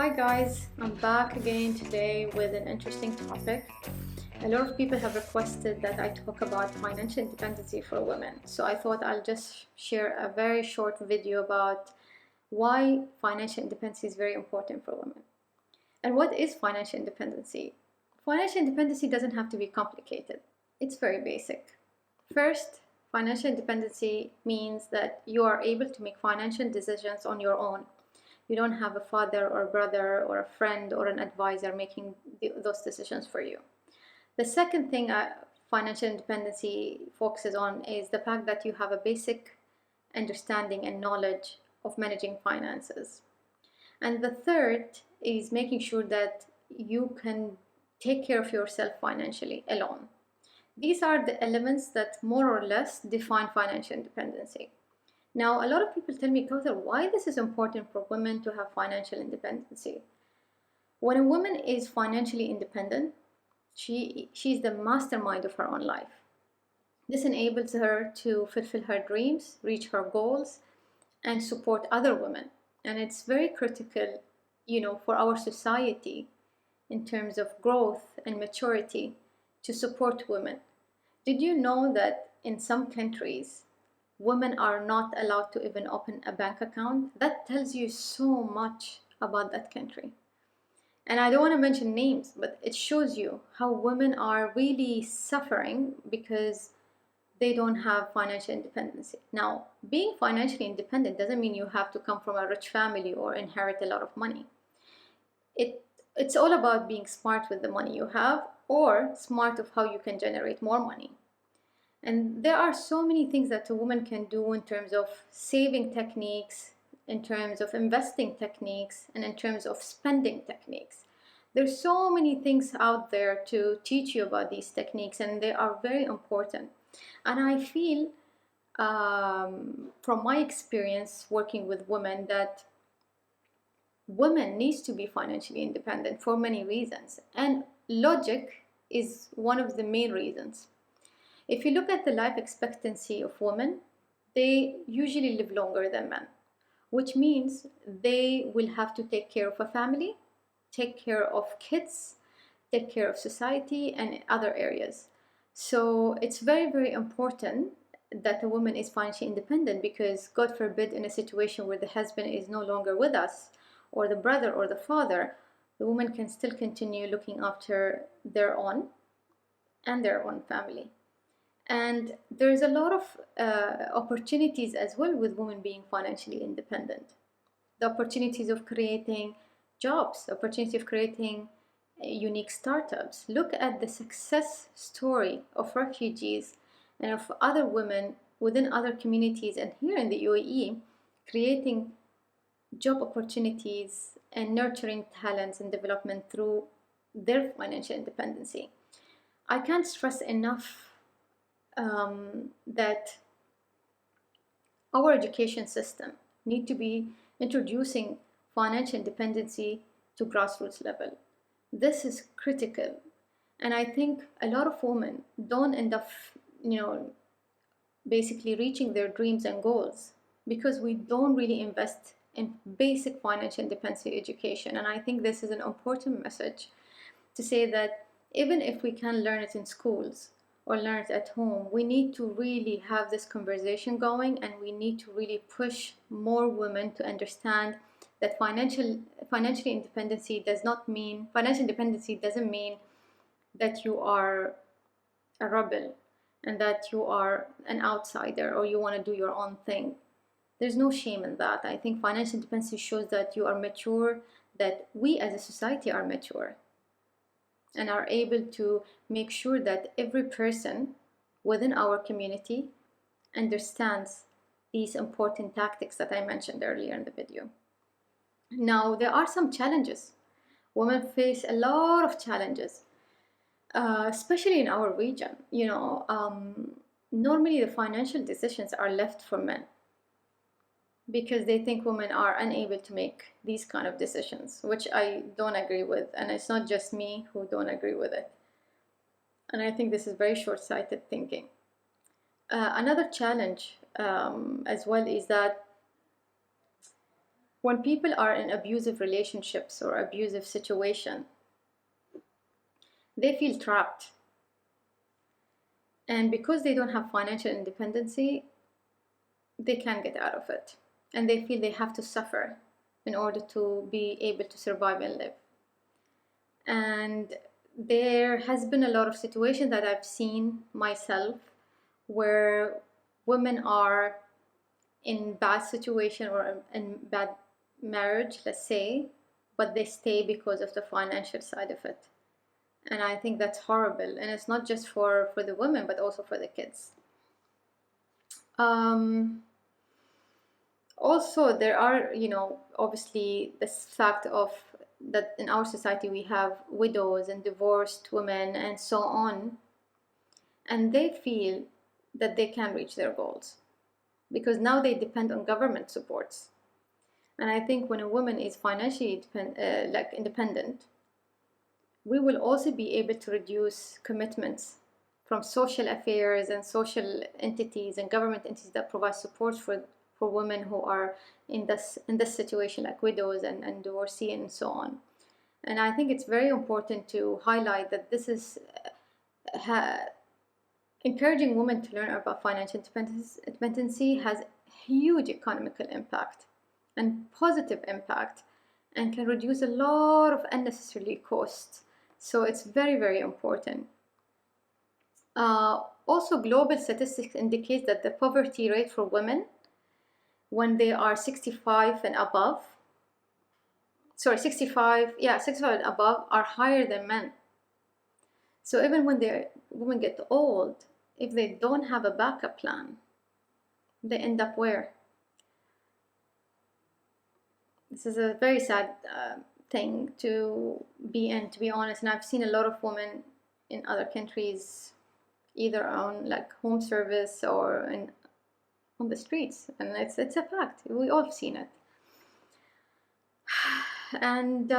Hi guys, I'm back again today with an interesting topic. A lot of people have requested that I talk about financial independency for women. So I thought I'll just share a very short video about why financial independency is very important for women. And what is financial independency? Financial independency doesn't have to be complicated. It's very basic. First, financial independency means that you are able to make financial decisions on your own. You don't have a father or brother or a friend or an advisor making those decisions for you. The second thing financial independency focuses on is the fact that you have a basic understanding and knowledge of managing finances. And the third is making sure that you can take care of yourself financially alone. These are the elements that more or less define financial independency. Now, a lot of people tell me, Kauthar, why this is important for women to have financial independency. When a woman is financially independent, she's the mastermind of her own life. This enables her to fulfill her dreams, reach her goals, and support other women. And it's very critical, for our society in terms of growth and maturity to support women. Did you know that in some countries, women are not allowed to even open a bank account? That tells you so much about that country. And I don't want to mention names, but it shows you how women are really suffering because they don't have financial independence. Now, being financially independent doesn't mean you have to come from a rich family or inherit a lot of money. It's all about being smart with the money you have or smart of how you can generate more money. And there are so many things that a woman can do in terms of saving techniques, in terms of investing techniques, and in terms of spending techniques. There's so many things out there to teach you about these techniques, and they are very important. And I feel from my experience working with women that women needs to be financially independent for many reasons, and logic is one of the main reasons. If you look at the life expectancy of women, they usually live longer than men, which means they will have to take care of a family, take care of kids, take care of society and other areas. So it's very, very important that a woman is financially independent, because God forbid, in a situation where the husband is no longer with us, or the brother or the father, the woman can still continue looking after their own and their own family. And there's a lot of opportunities as well with women being financially independent. The opportunities of creating jobs, the opportunity of creating unique startups. Look at the success story of refugees and of other women within other communities and here in the UAE, creating job opportunities and nurturing talents and development through their financial independency. I can't stress enough that our education system need to be introducing financial independency to grassroots level. This is critical, and I think a lot of women don't end up, basically reaching their dreams and goals because we don't really invest in basic financial independency education. And I think this is an important message to say that even if we can learn it in schools or learn it at home, we need to really have this conversation going, and we need to really push more women to understand that financial independency doesn't mean that you are a rebel and that you are an outsider or you want to do your own thing. There's no shame in that. I think financial independence shows that you are mature, that we as a society are mature and are able to make sure that every person within our community understands these important tactics that I mentioned earlier in the video. Now, there are some challenges. Women face a lot of challenges, especially in our region. Normally the financial decisions are left for men because they think women are unable to make these kind of decisions, which I don't agree with. And it's not just me who don't agree with it. And I think this is very short-sighted thinking. Another challenge as well is that When people are in abusive relationships or abusive situation, they feel trapped. And because they don't have financial independency, they can't get out of it. And they feel they have to suffer in order to be able to survive and live. And there has been a lot of situations that I've seen myself where women are in bad situation or in bad marriage, let's say, but they stay because of the financial side of it. And I think that's horrible. And it's not just for the women, but also for the kids. Also, there are, obviously this fact of that in our society we have widows and divorced women and so on, and they feel that they can't reach their goals because now they depend on government supports. And I think when a woman is financially independent, we will also be able to reduce commitments from social affairs and social entities and government entities that provide support for women who are in this situation, like widows and divorcee and so on. And I think it's very important to highlight that this is encouraging women to learn about financial independency has huge economical impact and positive impact, and can reduce a lot of unnecessary costs. So it's very, very important. Also, global statistics indicate that the poverty rate for women when they are 65 and above, 65 and above are higher than men. So even when women get old, if they don't have a backup plan, they end up where? This is a very sad thing to be in, to be honest. And I've seen a lot of women in other countries, either on like home service or on the streets, and it's a fact. We all have seen it. And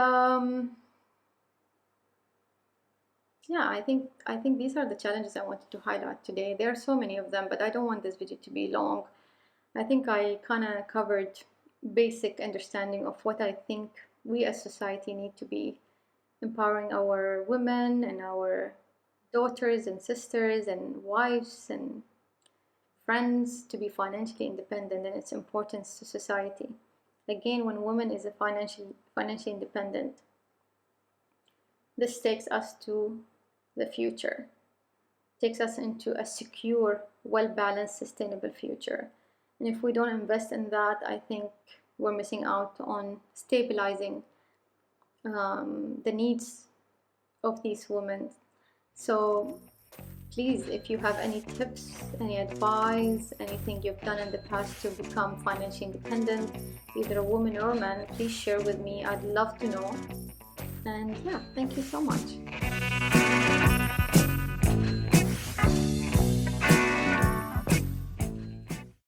I think these are the challenges I wanted to highlight today. There are so many of them, but I don't want this video to be long. I think I kind of covered basic understanding of what I think we as society need to be empowering our women and our daughters and sisters and wives and friends to be financially independent and its importance to society. Again, when a woman is financially independent, this takes us to the future, takes us into a secure, well-balanced, sustainable future. And if we don't invest in that, I think we're missing out on stabilizing the needs of these women. So please, if you have any tips, any advice, anything you've done in the past to become financially independent, either a woman or a man, please share with me. I'd love to know. And thank you so much.